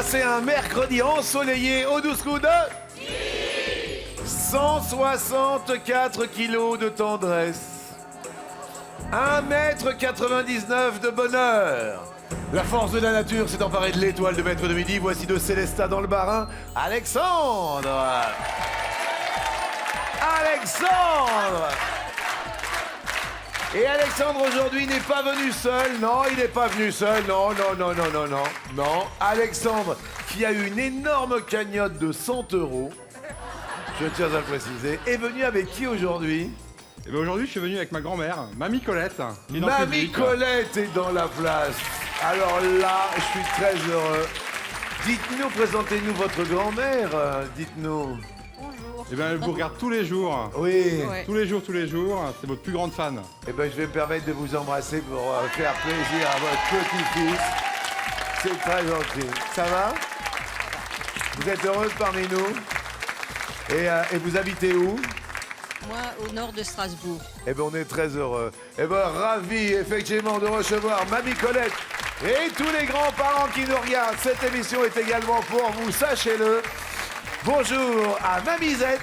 passer un mercredi ensoleillé au 12 coups de 164 kilos de tendresse. 1,99 m de bonheur. La force de la nature s'est emparée de l'étoile de maître de midi. Voici de Célestat dans le Bas-Rhin, Alexandre. Alexandre. Et Alexandre aujourd'hui n'est pas venu seul. Non, il n'est pas venu seul. Non. Non. Alexandre, qui a eu une énorme cagnotte de 100 €, je tiens à le préciser, est venu avec qui aujourd'hui? Eh bien aujourd'hui, je suis venu avec ma grand-mère, Mamie Colette. qui est dans le Mamie public. Colette est dans la place. Alors là, je suis très heureux. Dites-nous, présentez-nous votre grand-mère. Dites-nous. Bonjour. Eh bien, elle vous regarde tous les jours. Oui. Ouais. Tous les jours. C'est votre plus grande fan. Eh bien, je vais me permettre de vous embrasser pour faire plaisir à votre petit-fils. C'est très gentil. Ça va? Vous êtes heureuse parmi nous? Et vous habitez où? Moi, au nord de Strasbourg. Eh bien, on est très heureux. Eh bien, ravi, effectivement, de recevoir Mamie Colette et tous les grands-parents qui nous regardent. Cette émission est également pour vous, sachez-le. Bonjour à Mamizette,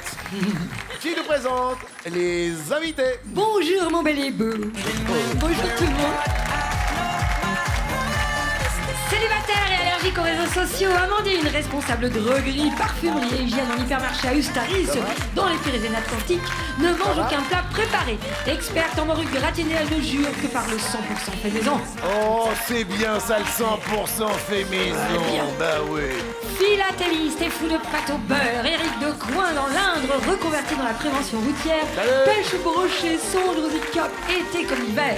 qui nous présente les invités. Bonjour mon bel ébeau. Bonjour tout le monde. Célibataire et allergique aux réseaux sociaux, Amandine, responsable droguerie, parfumerie et hygiène en hypermarché à Ustaris, dans les Pyrénées-Atlantiques, ne mange aucun plat préparé. Experte en morue gratinée, elle ne jure que par le 100% fait maison. Oh, c'est bien ça, le 100% fait maison. bien. Bah oui. Philatéliste et fou de pâte au beurre, Éric de Coin dans l'Indre, reconverti dans la prévention routière, Salut. pêche brochée, sonde aux cap, été comme hiver.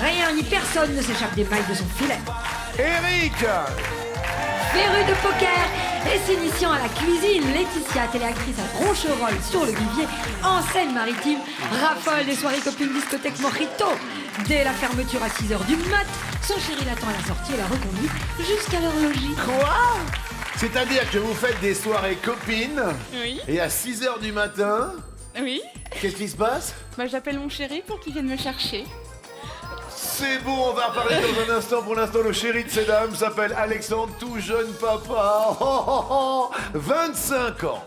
Rien ni personne ne s'échappe des mailles de son filet. Eric. Féru de poker et s'initiant à la cuisine, Laetitia, téléactrice à Roncherolles sur le Vivier, en Seine-Maritime, raffole des soirées copines discothèque Mojito. Dès la fermeture à 6h du mat, son chéri l'attend à la sortie et la reconduit jusqu'à leur logis. Quoi? C'est-à-dire que vous faites des soirées copines Oui, et à 6h du matin, oui. qu'est-ce qui se passe? Bah, j'appelle mon chéri pour qu'il vienne me chercher. C'est bon, on va en parler dans un instant. Pour l'instant, le chéri de ces dames s'appelle Alexandre, tout jeune papa. 25 ans.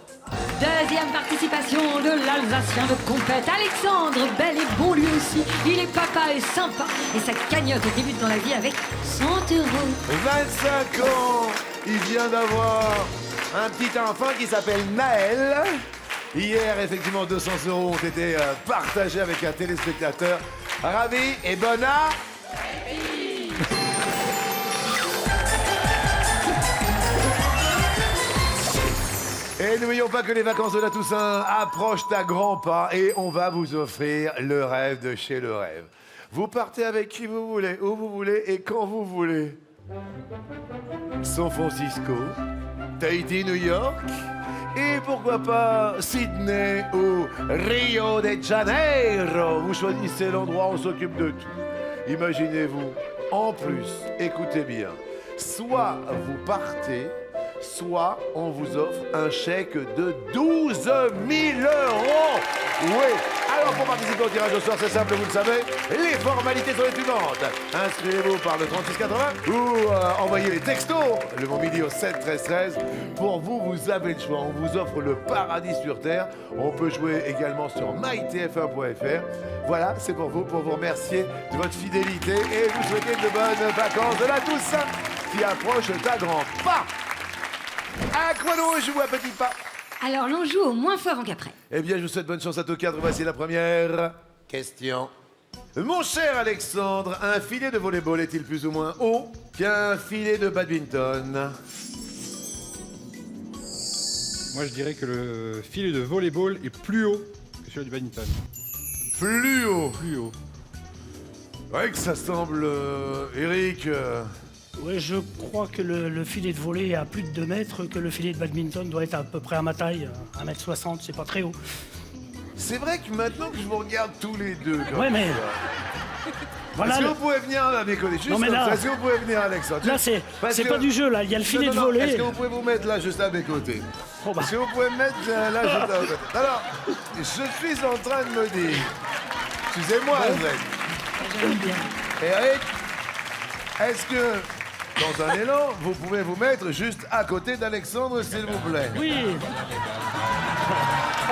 Deuxième participation de l'Alsacien de compète, Alexandre, bel et bon lui aussi. Il est papa et sympa et sa cagnotte débute dans la vie avec 100 €. 25 ans. Il vient d'avoir un petit enfant qui s'appelle Naël. Hier, effectivement, 200 € ont été partagés avec un téléspectateur. Ravi et bon appétit. Et n'oublions pas que les vacances de la Toussaint approchent à grands pas et on va vous offrir le rêve de chez le rêve. Vous partez avec qui vous voulez, où vous voulez et quand vous voulez. San Francisco, Tahiti, New York et pourquoi pas Sydney ou Rio de Janeiro. Vous choisissez l'endroit, on s'occupe de tout. Imaginez-vous, en plus, écoutez bien, soit vous partez, soit on vous offre un chèque de 12 000 €. Oui. Alors pour participer au tirage au sort, c'est simple, vous le savez. Les formalités sont les suivantes. Inscrivez-vous par le 3680 ou envoyez les textos le bon midi au 7 13 13. Pour vous, vous avez le choix. On vous offre le paradis sur terre. On peut jouer également sur mytf1.fr. Voilà, c'est pour vous remercier de votre fidélité et vous souhaiter de bonnes vacances de la Toussaint qui approche à grands pas. À quoi l'on joue à petits pas? Alors l'on joue au moins fort en qu'après. Eh bien, je vous souhaite bonne chance à tous quatre. Voici la première question. Mon cher Alexandre, un filet de volleyball est-il plus ou moins haut qu'un filet de badminton? Moi, je dirais que le filet de volleyball est plus haut que celui du badminton. Plus haut. Plus haut. Ouais, que ça semble, Eric. Oui, je crois que le filet de volley est à plus de 2 mètres, que le filet de badminton doit être à peu près à ma taille, 1,60 m, c'est pas très haut. C'est vrai que maintenant que je vous regarde tous les deux. Ouais, mais voilà. Est-ce que vous pouvez venir à mes côtés? Juste Non, mais comme là- ça. Est-ce que vous pouvez venir, Alexandre? Là, c'est Parce que- pas du jeu, là, il y a le filet Non, de non, non. volley. Est-ce que vous pouvez vous mettre là, juste à mes côtés? Bon, bah. Est-ce que vous pouvez me mettre là, juste à mes côtés? Alors, je suis en train de me dire... Excusez-moi, Zen. J'aime bien. Eric, est-ce que dans un élan, vous pouvez vous mettre juste à côté d'Alexandre, s'il vous plaît. Oui. Oh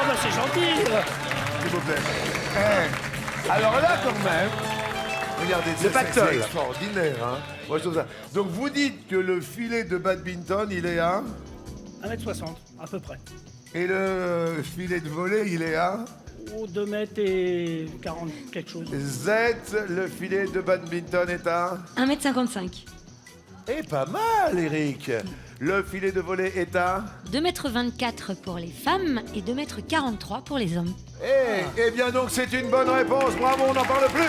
bah c'est gentil. S'il vous plaît. Alors là, quand même, regardez, c'est extraordinaire. Hein. Moi, je trouve ça. Donc, vous dites que le filet de badminton, il est à... 1m60, à peu près. Et le filet de volley, il est à... Oh, 2 mètres et 40 quelque chose. Z, le filet de badminton est à... 1m55. Eh, pas mal, Eric. Le filet de volley est à... 2m24 pour les femmes et 2m43 pour les hommes. Eh bien donc, c'est une bonne réponse. Bravo, on n'en parle plus.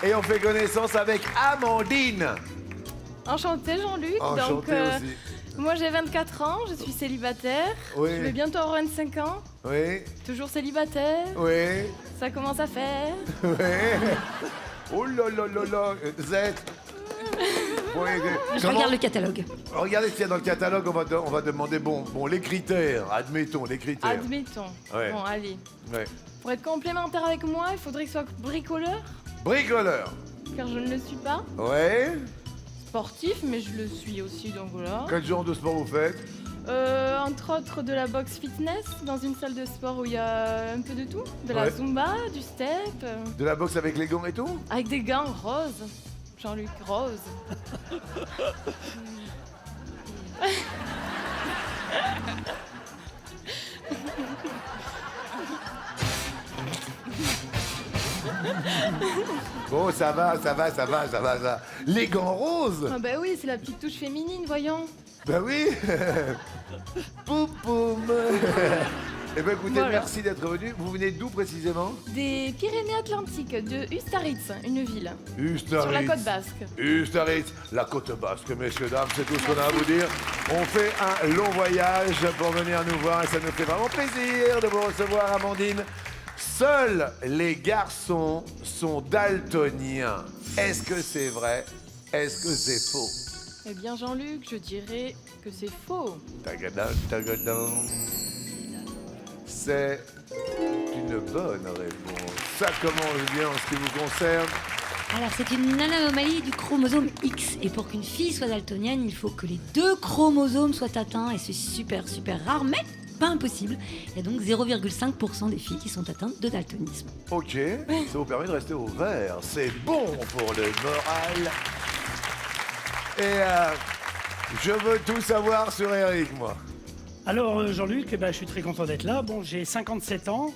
Et on fait connaissance avec Amandine. Enchantée Jean-Luc. Enchanté aussi. Moi j'ai 24 ans, je suis célibataire. Oui. Je vais bientôt avoir 25 ans. Oui, Toujours célibataire. oui, Ça commence à faire. oui. Oh là là là là. Z. Oui, Je regarde le catalogue. Regardez s'il y a dans le catalogue, on va demander, bon, les critères, admettons, les critères. Admettons. Ouais. Bon, allez. Ouais. Pour être complémentaire avec moi, il faudrait que ce soit bricoleur, Bricoleur. car je ne le suis pas. Ouais. Sportif, mais je le suis aussi, donc voilà. Quel genre de sport vous faites? Entre autres de la boxe fitness, dans une salle de sport où il y a un peu de tout. De la Ouais. zumba, du step, De la boxe avec les gants et tout? avec des gants roses. Jean-Luc, rose. Bon, ça va. Les gants roses? Ah bah oui, c'est la petite touche féminine, voyons. Ben oui. Poum poum. Eh ben écoutez, Voilà. merci d'être venu. Vous venez d'où précisément? Des Pyrénées-Atlantiques, de Ustaritz, une ville, sur la Ustaritz. côte basque. Ustaritz, la côte basque, messieurs, dames, c'est tout ce qu'on a à vous dire. On fait un long voyage pour venir nous voir et ça nous fait vraiment plaisir de vous recevoir, Amandine. Seuls les garçons sont daltoniens. Est-ce que c'est vrai? Est-ce que c'est faux? Eh bien, Jean-Luc, je dirais que c'est faux. Tagadam, tagadam. C'est une bonne réponse. Ça commence bien en ce qui vous concerne. Alors, c'est une anomalie du chromosome X. Et pour qu'une fille soit daltonienne, il faut que les 2 chromosomes soient atteints. Et c'est super, super rare, mais pas impossible. Il y a donc 0,5% des filles qui sont atteintes de daltonisme. Ok, ça vous permet de rester au vert. C'est bon pour le moral. Et je veux tout savoir sur Eric, moi. Alors Jean-Luc, eh ben, je suis très content d'être là. Bon, j'ai 57 ans,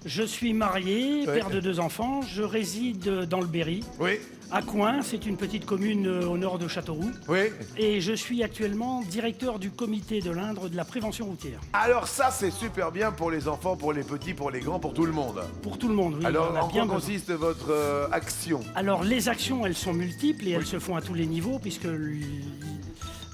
je suis marié, Ouais. père de 2 enfants, je réside dans le Berry, Oui, à Coin, c'est une petite commune au nord de Châteauroux. oui. Et je suis actuellement directeur du comité de l'Indre de la prévention routière. Alors ça, c'est super bien pour les enfants, pour les petits, pour les grands, pour tout le monde. Pour tout le monde, oui. Alors, on a en bien quoi besoin. consiste votre action? Alors les actions, elles sont multiples et elles se font à tous les niveaux, puisque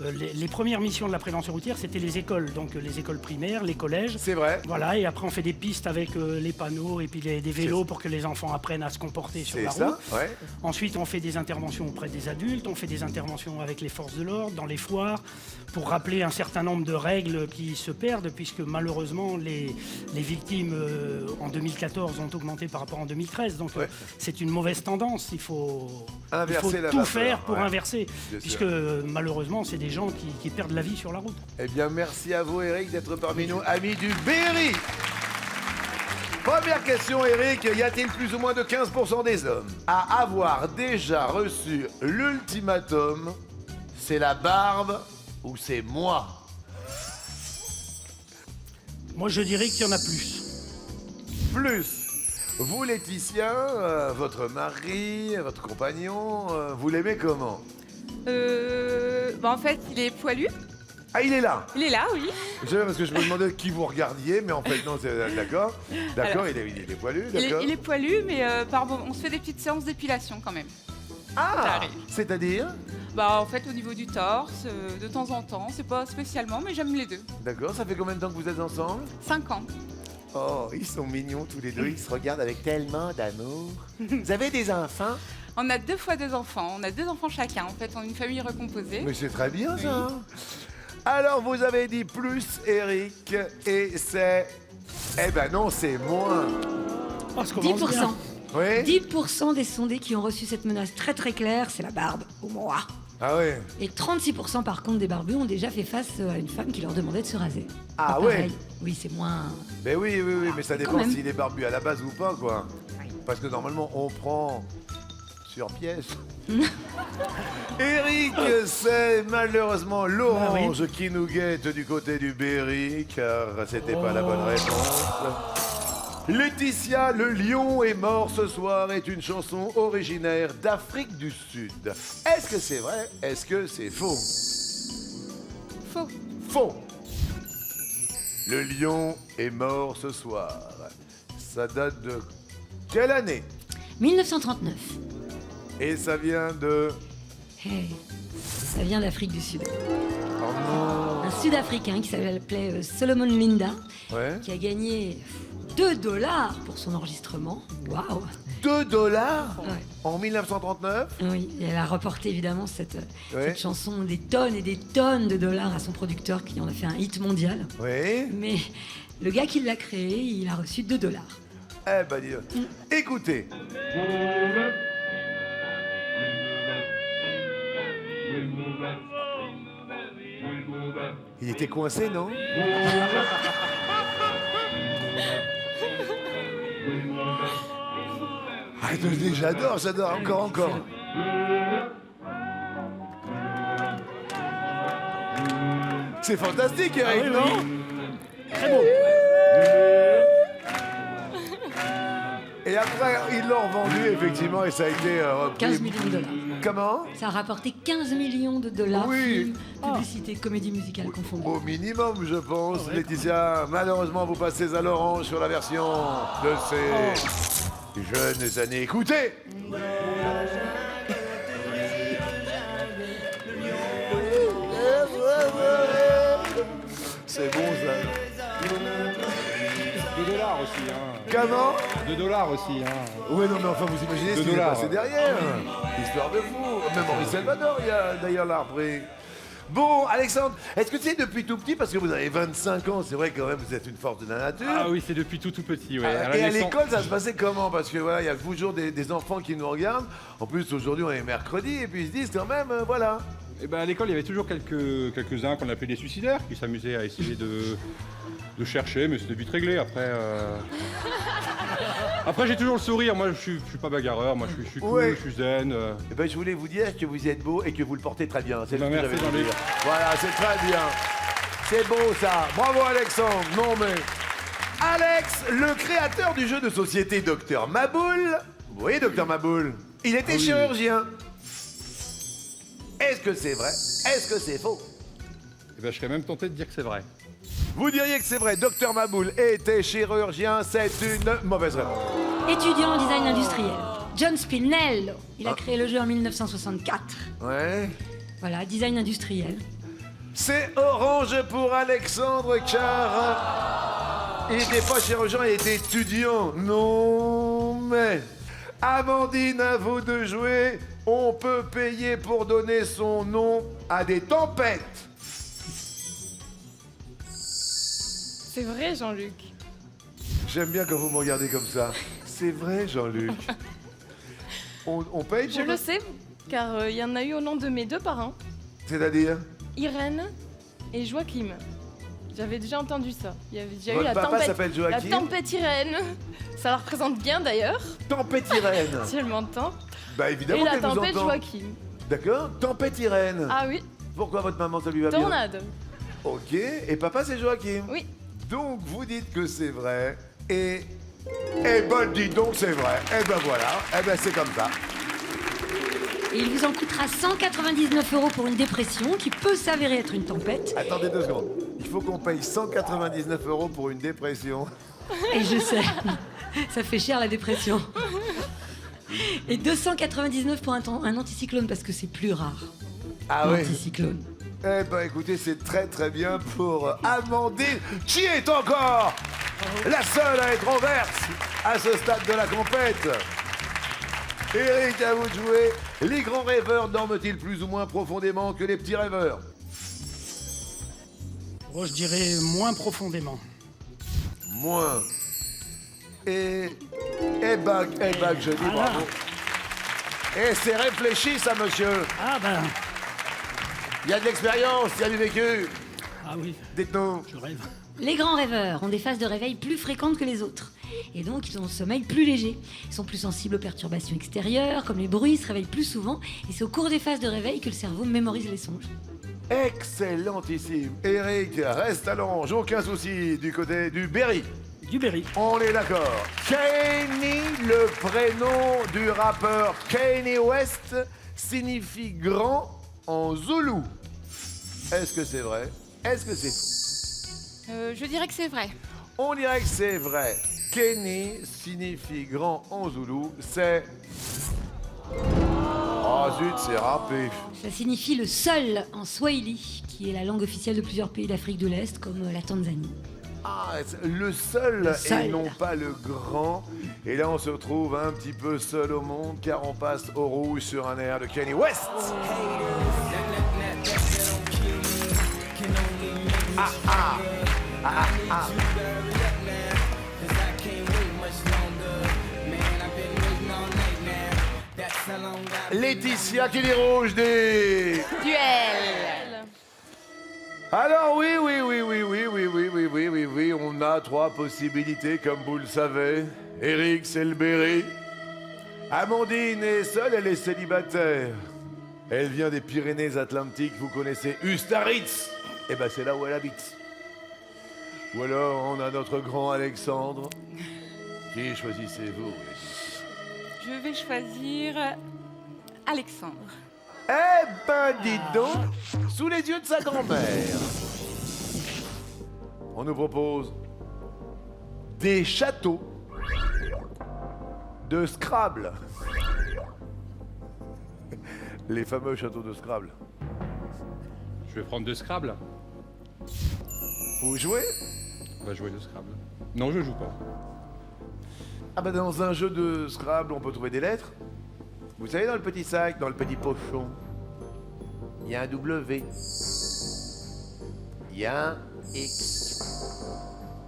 les premières missions de la prévention routière, c'était les écoles, donc les écoles primaires, les collèges. C'est vrai, Voilà, et après on fait des pistes avec les panneaux et puis des vélos pour que les enfants apprennent à se comporter sur c'est la ça, route. ouais. Ensuite, on fait des interventions auprès des adultes, on fait des interventions avec les forces de l'ordre, dans les foires, pour rappeler un certain nombre de règles qui se perdent, puisque malheureusement, les victimes en 2014 ont augmenté par rapport en 2013. Donc Ouais. c'est une mauvaise tendance. Il faut Inverser la tout vapeur, faire pour ouais. inverser, Bien puisque sûr. malheureusement, c'est des gens qui perdent la vie sur la route. Eh bien, merci à vous, Eric, d'être parmi nous, amis du Berry. Première question, Eric. Y a-t-il plus ou moins de 15% des hommes à avoir déjà reçu l'ultimatum? C'est la barbe ou c'est moi? Moi, je dirais qu'il y en a plus. Plus. Vous, Laetitia, votre mari, votre compagnon, vous l'aimez comment? En fait, il est poilu. Ah, il est là. Il est là, oui. Je sais parce que je me demandais qui vous regardiez, mais en fait, non, c'est d'accord. D'accord, Alors, il est poilu, Il d'accord. est poilu, mais on se fait des petites séances d'épilation quand même. Ça Ah, arrive. c'est-à-dire? En fait, au niveau du torse, de temps en temps, c'est pas spécialement, mais j'aime les deux. D'accord, ça fait combien de temps que vous êtes ensemble? 5 ans. Oh, ils sont mignons tous les deux, ils se regardent avec tellement d'amour. Vous avez des enfants? On a 2 fois 2 enfants. On a 2 enfants chacun. En fait, on est une famille recomposée. Mais c'est très bien ça. hein. Alors vous avez dit plus, Eric, et c'est... Eh ben non, c'est moins. Oh, ça commence bien. 10%. Oui. 10% des sondés qui ont reçu cette menace très très claire, c'est la barbe au moi. Ah ouais. Et 36% par contre des barbus ont déjà fait face à une femme qui leur demandait de se raser. Ah Pas ouais. pareil. Oui, c'est moins... Ben oui, mais ça Quand dépend même. s'il est barbu à la base ou pas, quoi. Parce que normalement, on prend sur pièce. Eric, c'est malheureusement l'orange qui nous guette du côté du Berry, car c'était pas la bonne réponse. Laetitia, le lion est mort ce soir est une chanson originaire d'Afrique du Sud. Est-ce que c'est vrai? Est-ce que c'est faux? Faux. Faux. Le lion est mort ce soir. Ça date de quelle année? 1939. Et ça vient de... Hey, ça vient d'Afrique du Sud. Oh non. Un Sud-Africain qui s'appelait Solomon Linda, Ouais. qui a gagné $2 pour son enregistrement. Waouh! $2 Ouais. en 1939? Oui, et elle a reporté évidemment cette Ouais. chanson des tonnes et des tonnes de dollars à son producteur qui en a fait un hit mondial. Oui. Mais le gars qui l'a créé, il a reçu $2. Eh ben dis donc. Écoutez. Il était coincé, non? Ah, j'adore, encore. C'est fantastique, Eric, non? Très beau. Et après, ils l'ont revendu, effectivement, et ça a été repris. 15 millions de dollars. Comment? Ça a rapporté 15 millions de dollars. Oui. Films, publicité, comédie musicale confondue. Au minimum, je pense. Laetitia, malheureusement, vous passez à l'orange sur la version de ces jeunes années. Écoutez! C'est bon, ça. 2 dollars aussi, hein. Comment? 2 dollars aussi, hein. Oui, non, mais enfin, vous imaginez ce Deux qui s'est dollars, passé ouais. derrière. Histoire de fou. Même Henri Salvador, il y a d'ailleurs l'a repris. Bon, Alexandre, est-ce que c'est depuis tout petit, parce que vous avez 25 ans, c'est vrai quand même, vous êtes une force de la nature. Ah oui, c'est depuis tout petit, ouais. Ah, la et à naissance- l'école, ça se passait comment? Parce que voilà, il y a toujours des enfants qui nous regardent. En plus, aujourd'hui, on est mercredi, et puis ils se disent quand même, voilà. Eh ben, à l'école, il y avait toujours quelques-uns qu'on appelait des suicidaires, qui s'amusaient à essayer de chercher, mais c'était vite réglé. Après, j'ai toujours le sourire. Moi, je suis pas bagarreur. Moi, je suis cool, Ouais. je suis zen. Eh ben, je voulais vous dire que vous êtes beau et que vous le portez très bien. C'est Ben, ce que merci j'avais à dans les- dire. Voilà, c'est très bien. C'est beau, ça. Bravo, Alexandre. Non, mais... Alex, le créateur du jeu de société Docteur Maboul. Vous voyez, Docteur Maboul? Il était oui. chirurgien. Est-ce que c'est vrai? Est-ce que c'est faux? Eh ben, je serais même tenté de dire que c'est vrai. Vous diriez que c'est vrai, Docteur Maboul était chirurgien, c'est une mauvaise réponse. Étudiant en design industriel. John Spinello. Il a créé le jeu en 1964. Ouais. Voilà, design industriel. C'est orange pour Alexandre car il n'était pas chirurgien, il était étudiant. Non, mais Amandine, à vous de jouer. On peut payer pour donner son nom à des tempêtes. C'est vrai, Jean-Luc. J'aime bien quand vous me regardez comme ça. C'est vrai, Jean-Luc. On paye pour Je le sais, car il y en a eu au nom de mes deux parents, C'est-à-dire Irène et Joachim. J'avais déjà entendu ça. Il y avait déjà eu Votre la papa tempête. s'appelle La Joachim. tempête Irène. Ça la représente bien d'ailleurs, Tempête Irène. si elle m'entend. Bah Et évidemment la qu'elle vous tempête entend. Joachim. D'accord. Tempête Irène. Ah oui, Pourquoi votre maman ça lui va bien? tornade. Ok. Et papa c'est Joachim. Oui. Donc vous dites que c'est vrai et eh ben dis donc c'est vrai. Eh ben voilà. Eh ben c'est comme ça. Et il vous en coûtera 199 € pour une dépression qui peut s'avérer être une tempête. Attendez 2 secondes. Il faut qu'on paye 199 € pour une dépression. Et je sais, ça fait cher la dépression. Et 299 pour un anticyclone parce que c'est plus rare. Ah oui. L'anticyclone. Eh ben écoutez, c'est très très bien pour Amandine, qui est encore la seule à être en verte à ce stade de la compète. Eric, à vous de jouer. Les grands rêveurs dorment-ils plus ou moins profondément que les petits rêveurs? Oh, je dirais moins profondément. Moins. Et Eh ben, que je dis Voilà. bravo. Et c'est réfléchi, ça, monsieur. Ah ben, Il y a de l'expérience, il y a du vécu. ah oui, Dites-nous. je rêve. Les grands rêveurs ont des phases de réveil plus fréquentes que les autres. Et donc, ils ont un sommeil plus léger. Ils sont plus sensibles aux perturbations extérieures, comme les bruits, ils se réveillent plus souvent. Et c'est au cours des phases de réveil que le cerveau mémorise les songes. Excellentissime. Eric, reste à l'ange, aucun souci, du côté du Berry. Du Berry. On est d'accord. Kanye, le prénom du rappeur Kanye West, signifie grand en zoulou. Est-ce que c'est vrai? Est-ce que c'est faux? Je dirais que c'est vrai. On dirait que c'est vrai. Kanye signifie grand en zoulou, c'est... Ah zut, c'est râpé. Ça signifie le seul en swahili, qui est la langue officielle de plusieurs pays d'Afrique de l'Est, comme la Tanzanie. Ah, le seul, Le seul. et non pas le grand. Et là, on se retrouve un petit peu seul au monde, car on passe au rouge sur un air de Kanye West. Laetitia qui dit rouge des... Duel. Alors oui, on a 3 possibilités, comme vous le savez. Eric, c'est le Berry. Amandine est seule, elle est célibataire. Elle vient des Pyrénées-Atlantiques, vous connaissez Ustaritz. Eh ben c'est là où elle habite. Ou alors on a notre grand Alexandre. Qui choisissez-vous? Je vais choisir Alexandre. Eh ben dis donc, sous les yeux de sa grand-mère. On nous propose des châteaux de Scrabble. Les fameux châteaux de Scrabble. Je vais prendre de Scrabble. Vous jouez? On va jouer de Scrabble. Non, je joue pas. Ah ben dans un jeu de Scrabble, on peut trouver des lettres. Vous savez, dans le petit sac, dans le petit pochon, il y a un W. Il y a un X.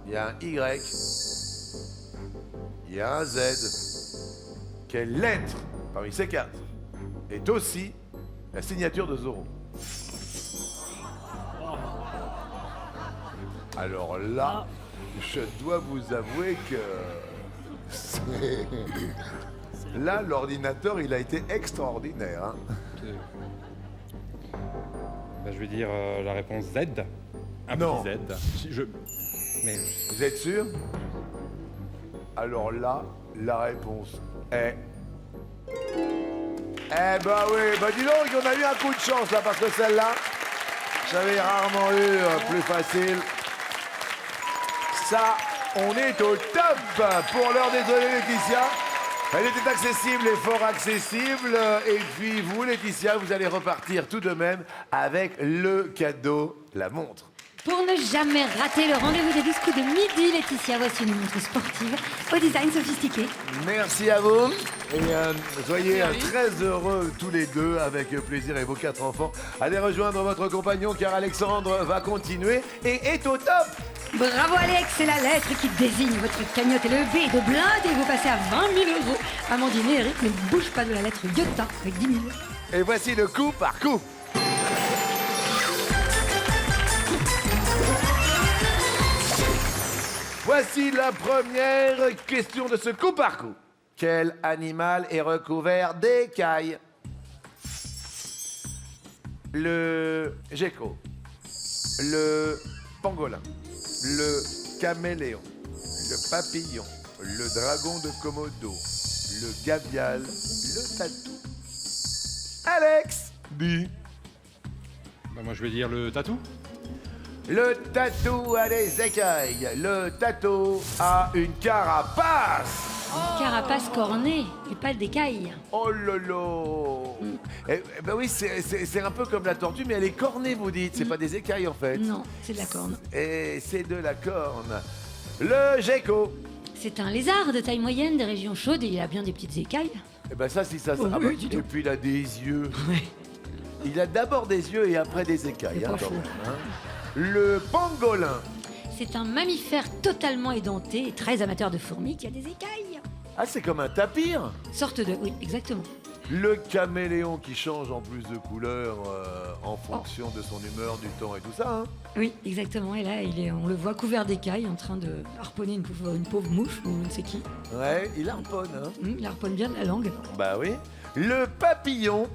Il y a un Y. Il y a un Z. Quelle lettre, parmi ces 4, est aussi la signature de Zorro? Alors là, je dois vous avouer que... Là, l'ordinateur, il a été extraordinaire. Hein. Je vais dire la réponse Z. Un Non. petit Z. Mais Vous êtes sûr? Alors là, la réponse est... Eh ben oui, bah dis donc, on a eu un coup de chance là, parce que celle-là, j'avais rarement eu plus facile. Ça, on est au top pour l'heure. Désolé Laetitia. Elle était accessible et fort accessible. Et puis vous, Laetitia, vous allez repartir tout de même avec le cadeau, la montre. Pour ne jamais rater le rendez-vous des 12 coups de midi, Laetitia, voici une montre sportive au design sophistiqué. Merci à vous. Et soyez très heureux tous les deux, avec plaisir, et vos 4 enfants. Allez rejoindre votre compagnon, car Alexandre va continuer et est au top. Bravo Alex, c'est la lettre qui désigne votre cagnotte et le B de blinde et vous passez à 20 000 euros. Amandine et Eric ne bougent pas de la lettre iota avec 10 000. Et voici le coup par coup. Voici la première question de ce coup par coup. Quel animal est recouvert d'écailles? Le gecko, le pangolin, le caméléon, le papillon, le dragon de Komodo, le gavial, le tatou. Alex, dis. moi, je vais dire le tatou. Le tatou a des écailles. Le tatou a une carapace. Carapace cornée et pas d'écailles. Oh lolo. Ben oui, c'est un peu comme la tortue, mais elle est cornée, vous dites. C'est pas des écailles, en fait. Non, c'est de la corne. Et c'est de la corne. Le gecko. C'est un lézard de taille moyenne des régions chaudes et il a bien des petites écailles. Eh ben ça, si ça... Oh, ah oui, ben, dis et donc. puis il a des yeux. Ouais. Il a d'abord des yeux et après des écailles. C'est pas quand faux. même, hein. Le pangolin. C'est un mammifère totalement édenté et très amateur de fourmis qui a des écailles. Ah, c'est comme un tapir. Sorte de... Oui, exactement. Le caméléon qui change en plus de couleur en fonction de son humeur, du temps et tout ça. Hein. Oui, exactement. Et là, on le voit couvert d'écailles en train de harponner une pauvre mouche ou je ne sais qui. Ouais, il harponne. Hein. Il harponne bien de la langue. Bah oui. Le papillon.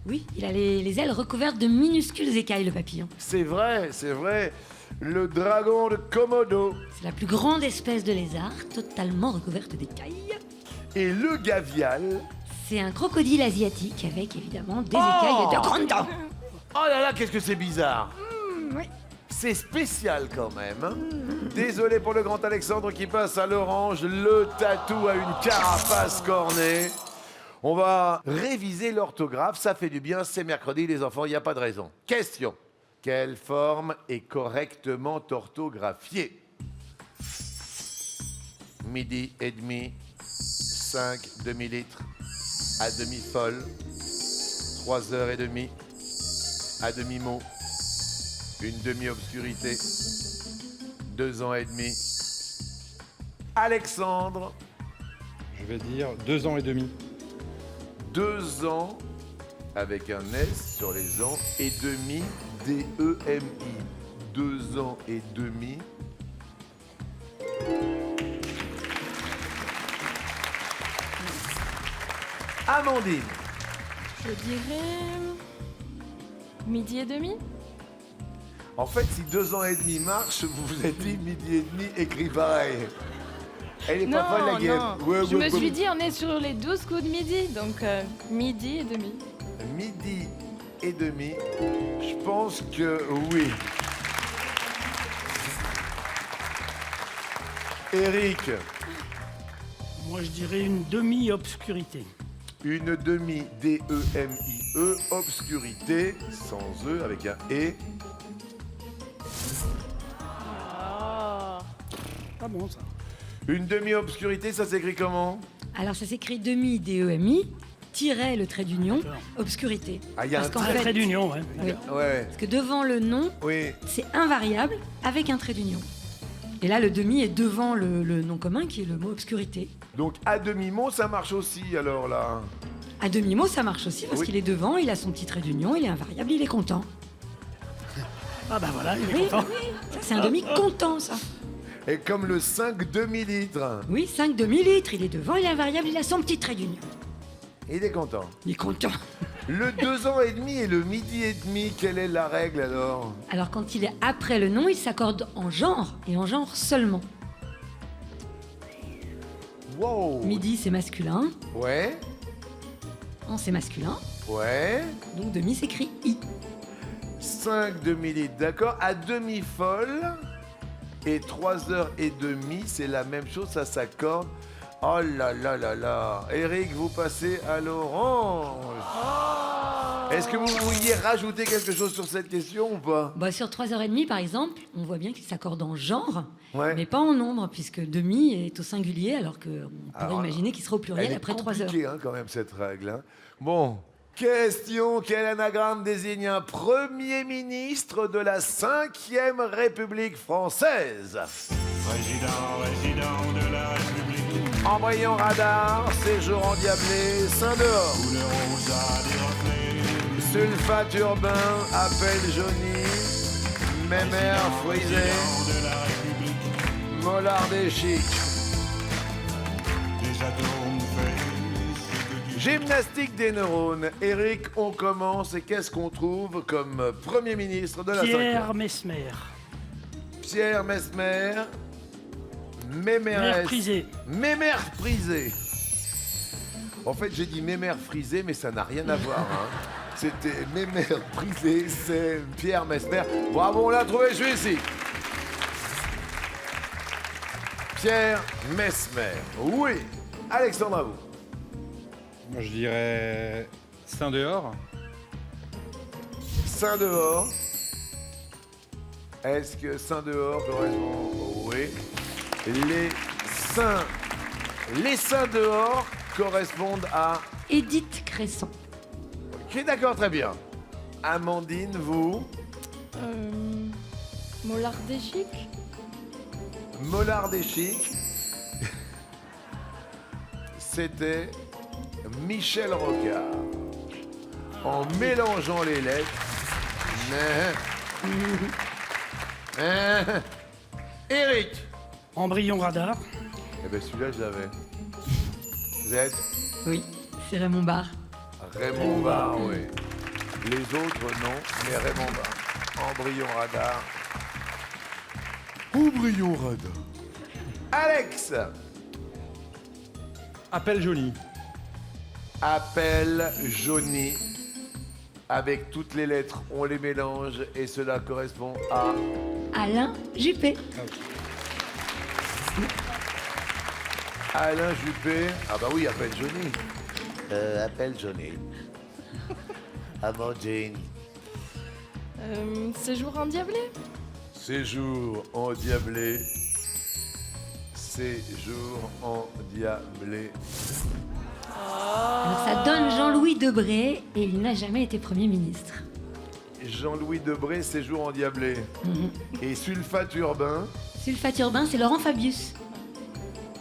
Oui, il a les ailes recouvertes de minuscules écailles, le papillon. C'est vrai, c'est vrai. Le dragon de Komodo. C'est la plus grande espèce de lézard, totalement recouverte d'écailles. Et le gavial. C'est un crocodile asiatique avec évidemment des Oh écailles de grandes dents. Oh là là, qu'est-ce que c'est bizarre. Oui. C'est spécial quand même. Hein. Désolé pour le grand Alexandre qui passe à l'orange. Le tatou a une carapace cornée. On va réviser l'orthographe. Ça fait du bien. C'est mercredi, les enfants. Il n'y a pas de raison. Question. Quelle forme est correctement orthographiée? Midi et demi. 5 demi-litres. À demi-folle. 3h30. À demi-mot. Une demi-obscurité. 2 ans et demi. Alexandre, Je vais dire 2 ans et demi. 2 ans avec un S sur les ans et demi, D-E-M-I. 2 ans et demi. Amandine, Je dirais midi et demi. en fait, si 2 ans et demi marche, vous vous êtes dit midi et demi écrit pareil. Elle est pas folle la game. non. Ouais, Je ouais, me ouais. suis dit, on est sur les 12 coups de midi, donc midi et demi. Midi et demi, je pense que oui. Eric, Moi, je dirais une demi-obscurité. une demi D-E-M-I-E, obscurité, sans E, avec un E. Oh. Pas bon, ça. Une demi-obscurité, ça s'écrit comment? Alors ça s'écrit demi D-E-M-I, tiret le trait d'union, D'accord. obscurité. Ah, il y a Parce un qu'en Un fait, trait d'union, ouais. oui, Ouais, parce que devant le nom, oui. c'est invariable avec un trait d'union. Et là, le demi est devant le nom commun qui est le mot obscurité. Donc à demi-mot, ça marche aussi, alors là. À demi-mot, ça marche aussi parce Oui. qu'il est devant, il a son petit trait d'union, il est invariable, il est content. Ah bah voilà, il est Oui, content. oui, ça c'est un demi content, ça. Et comme le 5 demi-litres, Oui, 5 demi-litres, il est devant, il est invariable, il a son petit trait d'union. il est content. Il est content. Le 2 ans et demi et le midi et demi, quelle est la règle alors? Alors quand il est après le nom, il s'accorde en genre, et en genre seulement. Wow. Midi, c'est masculin, Ouais, an, c'est masculin, ouais. donc demi s'écrit I. 5 demi-litres, d'accord. À demi-folle et 3h30, c'est la même chose, ça s'accorde. Oh là là là là. Eric, vous passez à l'orange. Est-ce que vous vouliez rajouter quelque chose sur cette question ou pas? Bah, sur 3h30, par exemple, on voit bien qu'il s'accorde en genre, Ouais. mais pas en nombre, puisque demi est au singulier, alors qu'on pourrait Alors, imaginer qu'il sera au Elle pluriel est après 3 heures. compliquée hein, quand même cette règle. Hein. Bon, question, quel anagramme désigne un Premier ministre de la 5e République française? Président de la République, Embrayant radar, séjour endiablé, sein dehors. couleur rosa des reflets, Sulfate urbain, appel jauni, mémère frisée, de la République, mollard des chics. des atomes faits, ce que tu Gymnastique des neurones. Eric, on commence et qu'est-ce qu'on trouve comme Premier ministre de la 5e? Pierre Mesmer. Pierre Mesmer, Mère Mémérès. prisée. Mémère frisée. En fait, j'ai dit mémère frisée, mais ça n'a rien à voir. Hein. C'était mémère frisée, c'est Pierre Mesmer. Bravo, on l'a trouvé, je suis ici. Pierre Mesmer. Oui. Alexandre, à vous. Moi, je dirais Saint dehors. Saint dehors. Est-ce que Saint dehors correspond? Oui. Les saints dehors correspondent à... Édith Cresson. Ok, d'accord, très bien. Amandine, vous, Mollard des Chics. Mollard des Chics. c'était Michel Rocard. En mélangeant les lettres. Eric. Embryon radar. Eh bien, celui-là, je l'avais. Vous êtes Oui, c'est Raymond Barre. Raymond Barre, oui. Les autres, non, mais Raymond Barre. Embryon radar. Embryon radar. Alex. Appel Johnny. Appel Johnny. Avec toutes les lettres, on les mélange et cela correspond à... Alain Juppé. Alain Juppé. Ah bah oui, appelle Johnny. Appelle Johnny. Amandine. Séjour endiablé. Séjour endiablé. Séjour endiablé. Alors, ça donne Jean-Louis Debré et il n'a jamais été Premier ministre. Jean-Louis Debré, séjour endiablé. Et sulfate urbain. Sulfate urbain, c'est Laurent Fabius.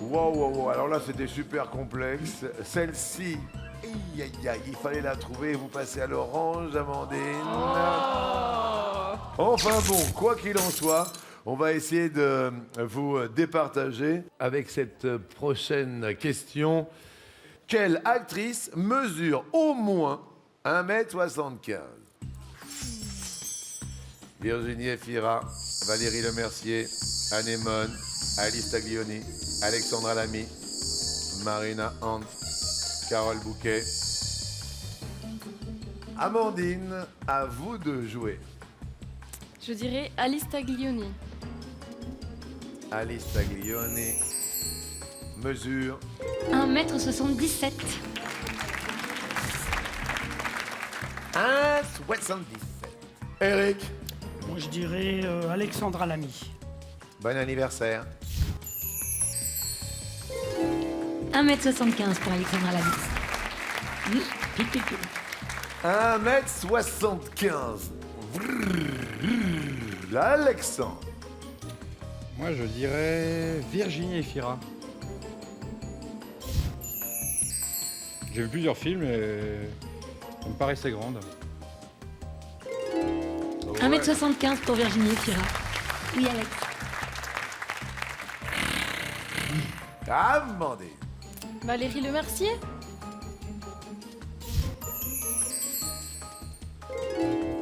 Wow. Alors là, c'était super complexe. Celle-ci, aïe, aïe, aïe, il fallait la trouver. Vous passez à l'orange, Amandine. Enfin bon, quoi qu'il en soit, on va essayer de vous départager avec cette prochaine question. Quelle actrice mesure au moins 1m75 ? Virginie Efira, Valérie Lemercier, Anémone, Alice Taglioni, Alexandra Lamy, Marina Hans, Carole Bouquet. Amandine, à vous de jouer. Je dirais Alice Taglioni. Alice Taglioni mesure 1m77. 1,77. Eric, Moi, je dirais Alexandra Lamy. bon anniversaire. 1m75 pour Alexandra Lamy. 1m75. Alexandre. Moi, je dirais Virginie Efira. J'ai vu plusieurs films et elle me paraissait grande. 1m75 pour Virginie Efira. Oui, Alex. Amandine. Valérie Lemercier.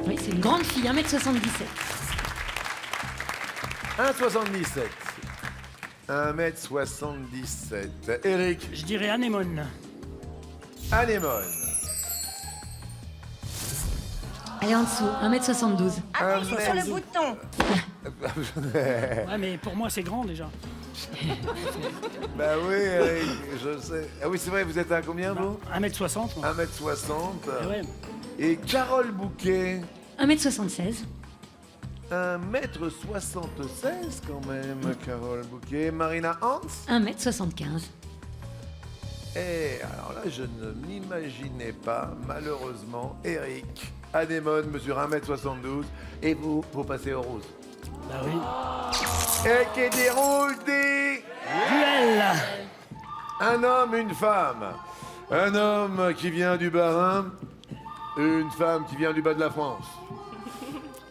Oui, c'est une grande fille, 1m77. 1,77. 1m77. Eric. Je dirais Anémone. Anémone. Allez, en dessous, 1m72. Attention sur le bouton. Ouais, mais pour moi, c'est grand déjà. Bah oui, Eric, je sais. Ah oui, c'est vrai, vous êtes à combien, vous 1m60. moi. 1m60. Eh ouais. Et Carole Bouquet, 1m76. 1m76 quand même, Carole Bouquet. Marina Hans. 1m75. Et alors là, je ne m'imaginais pas, malheureusement, Eric. Anémone mesure 1m72 et vous passez au rose. Bah oui. Eric et des rouges, des... Duel. Un homme, une femme. Un homme qui vient du Bas-Rhin, une femme qui vient du bas de la France.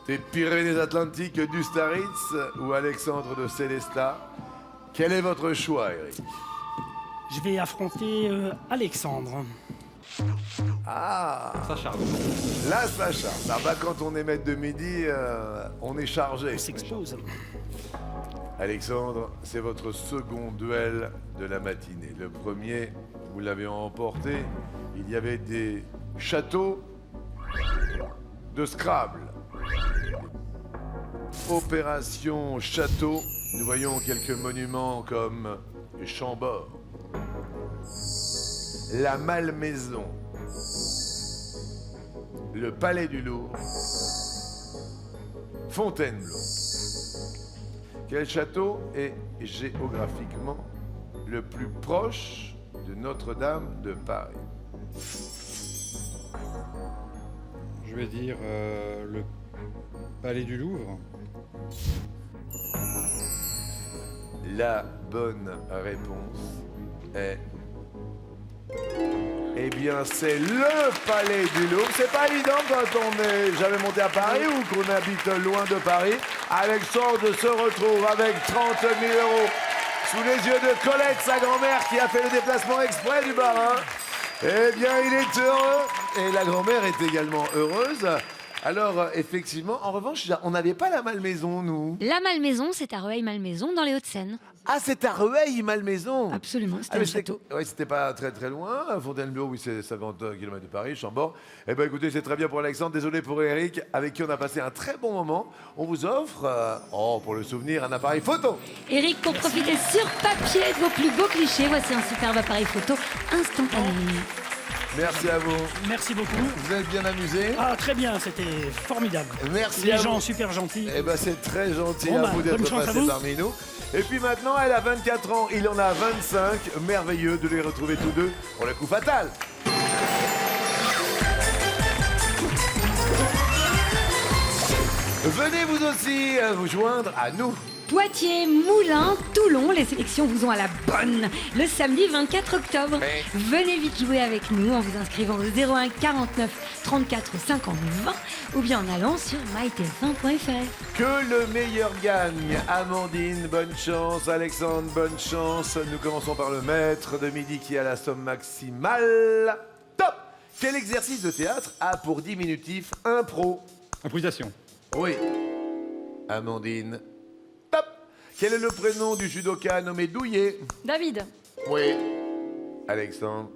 Des Pyrénées-Atlantiques d'Ustaritz ou Alexandre de Célestat. Quel est votre choix, Eric? Je vais affronter Alexandre. Ah, Ça charge. là, ça charge. Ah bah, quand on est maître de midi, on est chargé. On s'expose. Alexandre, c'est votre second duel de la matinée. Le premier, vous l'avez emporté. Il y avait des châteaux de Scrabble. Opération Château. Nous voyons quelques monuments comme Chambord, la Malmaison, le Palais du Louvre, Fontainebleau. Quel château est géographiquement le plus proche de Notre-Dame de Paris? Je vais dire le Palais du Louvre. La bonne réponse est Eh bien, c'est le Palais du Louvre. C'est pas évident quand on n'est jamais monté à Paris ou qu'on habite loin de Paris. Alexandre se retrouve avec 30 000 € sous les yeux de Colette, sa grand-mère, qui a fait le déplacement exprès du Bas-Rhin. Eh bien, il est heureux. Et la grand-mère est également heureuse. Alors, effectivement, en revanche, on n'avait pas la Malmaison, nous. La Malmaison, c'est à Rueil-Malmaison, dans les Hauts-de-Seine. Ah, c'est à Rueil-Malmaison. Absolument, c'était Ah, mais un château. ouais, c'était pas très très loin. Fontainebleau, oui, c'est 50 km de Paris, Chambord. Eh bien, écoutez, c'est très bien pour Alexandre. Désolé pour Eric, avec qui on a passé un très bon moment. On vous offre, pour le souvenir, un appareil photo. Eric, pour profiter sur papier de vos plus beaux clichés, voici un superbe appareil photo instantané. Merci à vous. Merci beaucoup. Vous êtes bien amusés. Ah, très bien, c'était formidable. Merci Les à gens vous. super gentils. Eh ben, c'est très gentil Bon, à bah, vous bonne d'être chance à passé vous. parmi nous. Et puis maintenant, elle a 24 ans, il en a 25. Merveilleux de les retrouver tous deux pour le coup fatal. Venez vous aussi vous joindre à nous. Poitiers, Moulins, Toulon, les sélections vous ont à la bonne le samedi 24 octobre. Venez vite jouer avec nous en vous inscrivant au 01 49 34 50 20 ou bien en allant sur mytf1.fr. Que le meilleur gagne. Amandine, bonne chance. Alexandre, bonne chance. Nous commençons par le maître de midi qui a la somme maximale. Top. Quel exercice de théâtre a pour diminutif impro? Improvisation. Oui. Amandine. Top. Quel est le prénom du judoka nommé Douillet? David, Oui. Alexandre.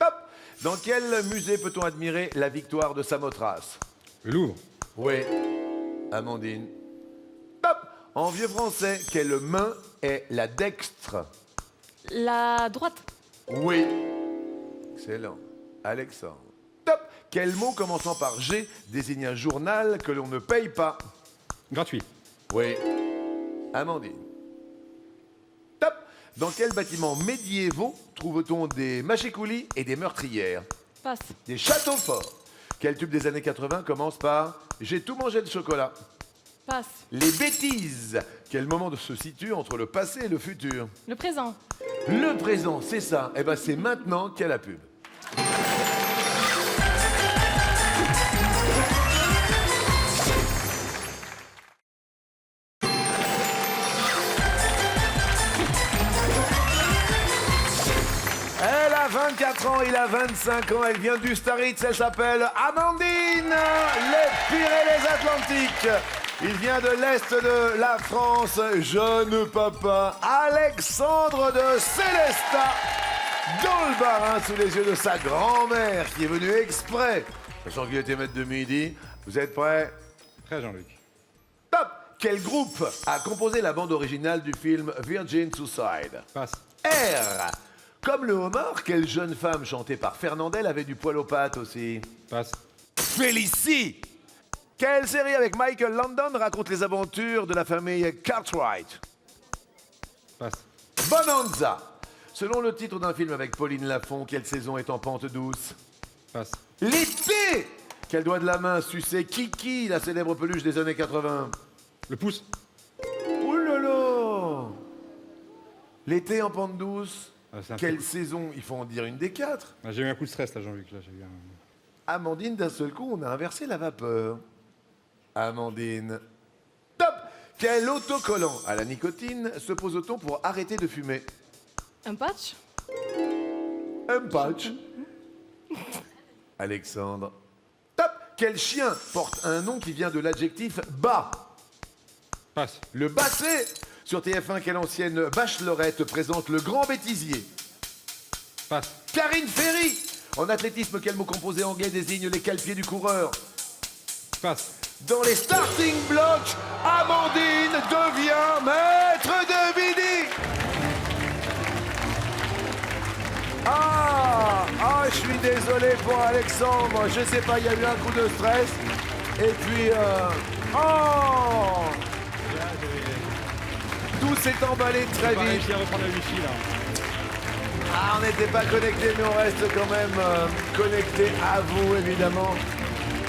Top. Dans quel musée peut-on admirer la victoire de Samothrace? Le Louvre. Oui. Amandine. Top. En vieux français, quelle main est la dextre? la droite, Oui. Excellent. Alexandre. Top. Quel mot commençant par G désigne un journal que l'on ne paye pas? Gratuit. Oui. Amandine. Top. Dans quel bâtiment médiévaux trouve-t-on des machicoulis et des meurtrières? passe, Des châteaux forts. Quel tube des années 80 commence par J'ai tout mangé de chocolat? passe, Les bêtises. Quel moment se situe entre le passé et le futur? le présent, Le présent, c'est ça. Eh ben, c'est maintenant qu'il y a la pub. Elle a 24 ans, il a 25 ans, elle vient du Staritz, elle s'appelle Amandine, les Pyrénées-Atlantiques. Il vient de l'Est de la France, jeune papa, Alexandre de Célestat, dans le Bas-Rhin, sous les yeux de sa grand-mère, qui est venue exprès, sachant qu'il était maître de midi. Vous êtes prêts? Très Jean-Luc. Top! Quel groupe a composé la bande originale du film Virgin Suicide? Passe. R. Comme le homard, quelle jeune femme chantée par Fernandel avait du poil aux pattes aussi? Passe. Félicie! Quelle série avec Michael Landon raconte les aventures de la famille Cartwright? Passe. Bonanza! Selon le titre d'un film avec Pauline Lafont, quelle saison est en pente douce? Passe. L'été! Quel doigt de la main suçait Kiki, la célèbre peluche des années 80? Le pouce. Oh là là! L'été en pente douce? Ah, c'est un Quelle peu- saison? Il faut en dire une des quatre. Ah, j'ai eu un coup de stress là, Jean-Luc. Là, j'ai eu un... Amandine, d'un seul coup, on a inversé la vapeur. Amandine. Top! Quel autocollant à la nicotine se pose-t-on pour arrêter de fumer? un patch, Un patch. Alexandre. Top! Quel chien porte un nom qui vient de l'adjectif bas? Passe. Le Basset. Sur TF1, quelle ancienne bachelorette présente le grand bêtisier? Passe. Karine Ferry. En athlétisme, quel mot composé anglais désigne les cale-pieds du coureur? Passe. Dans les starting blocks, Amandine devient maître de midi. Je suis désolé pour Alexandre. Je sais pas, il y a eu un coup de stress. Et puis, tout s'est emballé très J'ai pas vite. réussi à reprendre la wifi là. On n'était pas connectés, mais on reste quand même connectés à vous, évidemment.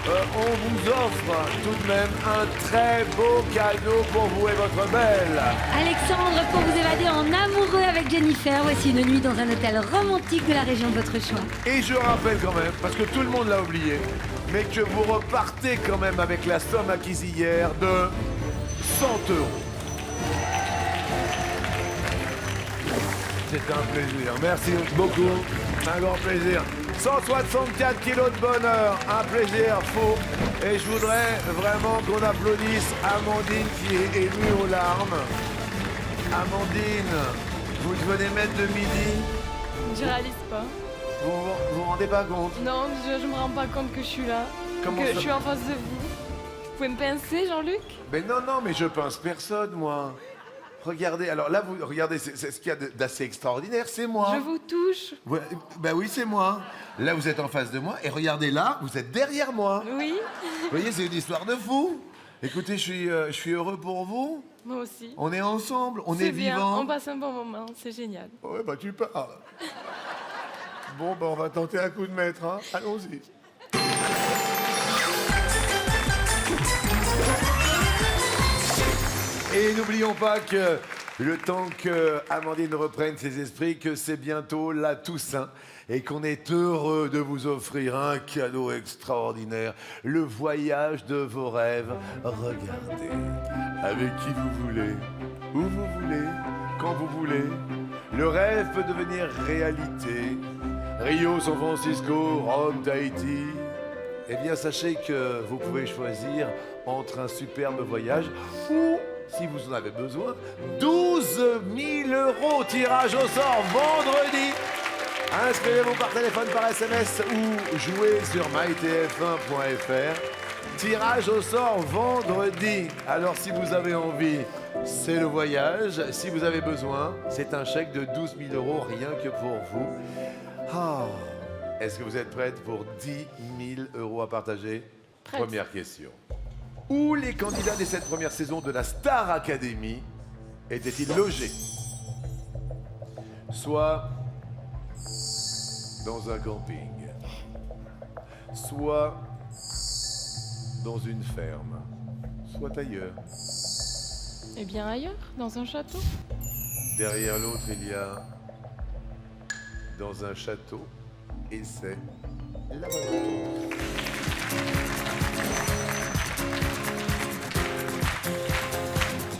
On vous offre tout de même un très beau cadeau pour vous et votre belle. Alexandre, pour vous évader en amour amoureux avec Jennifer, voici une nuit dans un hôtel romantique de la région de votre choix. Et je rappelle quand même, parce que tout le monde l'a oublié, mais que vous repartez quand même avec la somme acquise hier de 100 €. C'est un plaisir. Merci beaucoup. Un grand plaisir. 164 kilos de bonheur. Un plaisir fou. Et je voudrais vraiment qu'on applaudisse Amandine qui est émue aux larmes. Amandine, vous venez mettre de midi. Je réalise pas. Vous rendez pas compte? Non, je me rends pas compte que je suis là. Comment que ça? je suis en face de vous. Vous pouvez me pincer, Jean-Luc? Mais non, mais je pince personne, moi. Regardez, alors là, vous regardez, c'est ce qu'il y a d'assez extraordinaire, c'est moi. Je vous touche. Ouais, bah oui, c'est moi. Là, vous êtes en face de moi, et regardez là, vous êtes derrière moi. Oui, Vous voyez, c'est une histoire de fou. Écoutez, je suis heureux pour vous. moi aussi. On est ensemble, on est C'est bien, vivants. on passe un bon moment, c'est génial. Ouais, bah tu parles. Bon, bah on va tenter un coup de maître, hein. Allons-y. Et n'oublions pas que le temps que Amandine reprenne ses esprits, que c'est bientôt la Toussaint et qu'on est heureux de vous offrir un cadeau extraordinaire, le voyage de vos rêves. Regardez, avec qui vous voulez, où vous voulez, quand vous voulez. Le rêve peut devenir réalité. Rio, San Francisco, Rome, Tahiti. Eh bien, sachez que vous pouvez choisir entre un superbe voyage ou, si vous en avez besoin, 12 000 €. Tirage au sort vendredi. Inscrivez-vous par téléphone, par SMS ou jouez sur mytf1.fr. Tirage au sort vendredi. Alors, si vous avez envie, c'est le voyage. Si vous avez besoin, c'est un chèque de 12 000 € rien que pour vous. Ah, est-ce que vous êtes prête pour 10 000 € à partager? Prête. Première question. Où les candidats des 7 premières saisons de la Star Academy étaient-ils logés? Soit dans un camping, soit dans une ferme, soit ailleurs. Et bien ailleurs, dans un château. Derrière l'autre, il y a dans un château, et c'est la bonne réponse.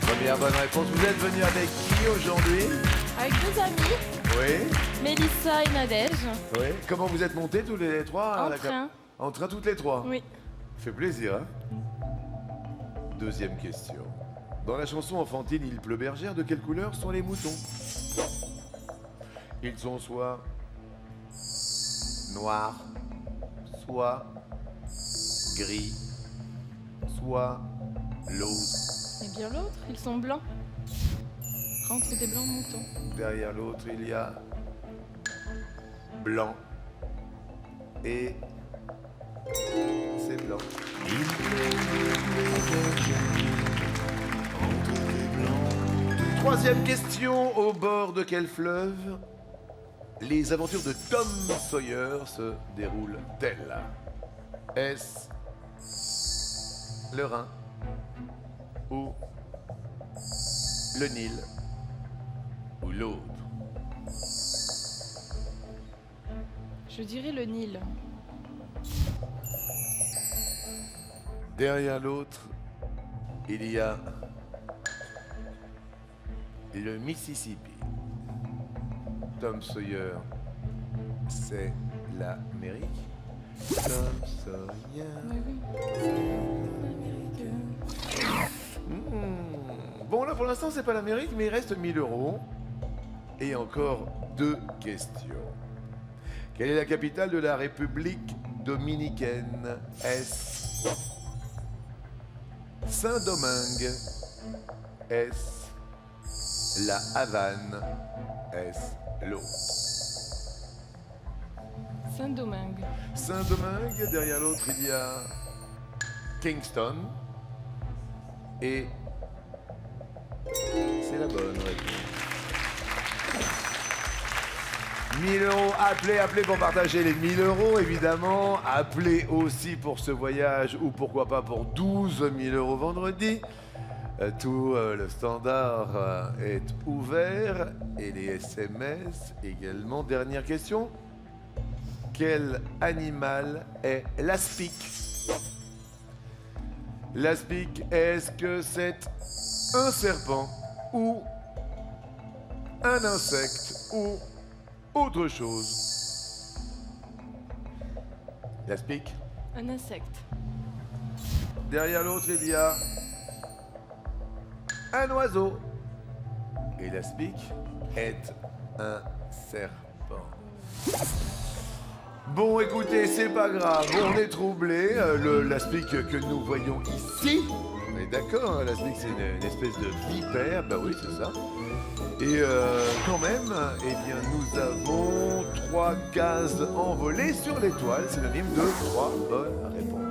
Première bonne réponse. Vous êtes venu avec qui aujourd'hui? Avec deux amis, Oui. Mélissa et Nadège. Oui. Comment vous êtes montés tous les trois à En la train. En train toutes les trois? Oui. Fait plaisir, hein? Deuxième question. Dans la chanson enfantine Il pleut bergère, de quelle couleur sont les moutons? Ils sont soit noirs, soit gris, soit l'autre. Et bien l'autre, ils sont blancs. Rentre des blancs moutons. Derrière l'autre, il y a blanc. Et c'est blanc. Troisième question, au bord de quel fleuve les aventures de Tom Sawyer se déroulent-elles? Est-ce le Rhin ou le Nil ou l'autre? Je dirais le Nil. Derrière l'autre, il y a le Mississippi. Tom Sawyer, c'est l'Amérique. Tom Sawyer. Bon, là, pour l'instant, c'est pas l'Amérique, mais il reste 1000 €. Et encore deux questions. Quelle est la capitale de la République dominicaine? Est-ce Saint-Domingue? Est-ce la Havane? Est-ce l'autre? Saint-Domingue. Saint-Domingue, derrière l'autre, il y a Kingston. Et c'est la bonne réponse. 1000 €, appelez pour partager les 1000 €, évidemment. Appelez aussi pour ce voyage ou pourquoi pas pour 12 000 € vendredi. Tout le standard est ouvert et les SMS également. Dernière question. Quel animal est l'aspic? L'aspic, est-ce que c'est un serpent ou un insecte ou autre chose? L'aspic. Un insecte. Derrière l'autre, il y a un oiseau. Et l'aspic est un serpent. Bon, écoutez, c'est pas grave, on est troublé. L'aspic que nous voyons ici, on est d'accord, hein, l'aspic c'est une espèce de vipère, bah oui, c'est ça. Et quand même, eh bien, nous avons 3 cases envolées sur l'étoile, synonyme de 3 bonnes réponses.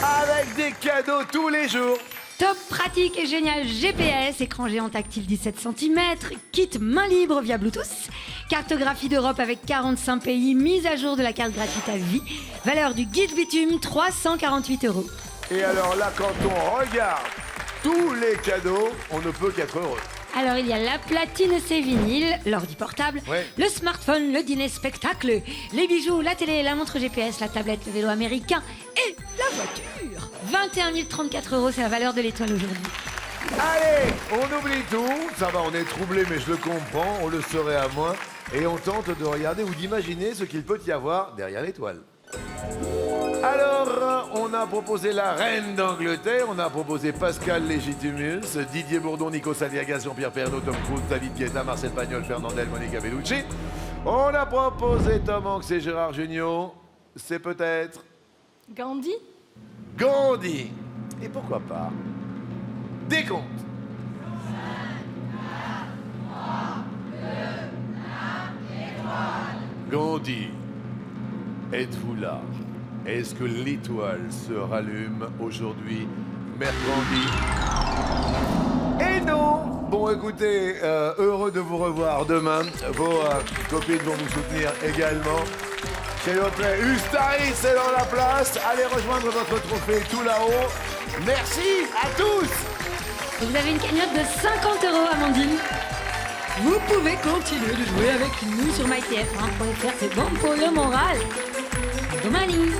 Avec des cadeaux tous les jours. Top pratique et génial GPS, écran géant tactile 17 cm, kit main libre via Bluetooth, cartographie d'Europe avec 45 pays, mise à jour de la carte gratuite à vie, valeur du guide bitume 348 €. Et alors là, quand on regarde tous les cadeaux, on ne peut qu'être heureux. Alors il y a la platine C vinyle, l'ordi portable, Ouais. le smartphone, le dîner spectacle, les bijoux, la télé, la montre GPS, la tablette, le vélo américain et la voiture. 21 034 €, c'est la valeur de l'étoile aujourd'hui. Allez, on oublie tout. Ça va, on est troublé, mais je le comprends, on le saurait à moins. Et on tente de regarder ou d'imaginer ce qu'il peut y avoir derrière l'étoile. Alors, on a proposé la reine d'Angleterre, on a proposé Pascal Légitimus, Didier Bourdon, Nico Saliagas, Jean-Pierre Pernaut, Tom Cruise, David Guetta, Marcel Pagnol, Fernandel, Monica Bellucci. On a proposé Tom Hanks et Gérard Jugnot. C'est peut-être Gandhi. Gandhi. Et pourquoi pas Décompte. Gandhi, êtes-vous là? Est-ce que l'étoile se rallume aujourd'hui, mercredi? Et non! Bon, écoutez, heureux de vous revoir demain. Vos copines vont vous soutenir également. S'il vous plaît, Ustari, c'est dans la place. Allez rejoindre votre trophée tout là-haut. Merci à tous! Et vous avez une cagnotte de 50 €, Amandine. Vous pouvez continuer de jouer avec nous sur mytf1.fr, c'est bon pour le moral. À demain, Lise.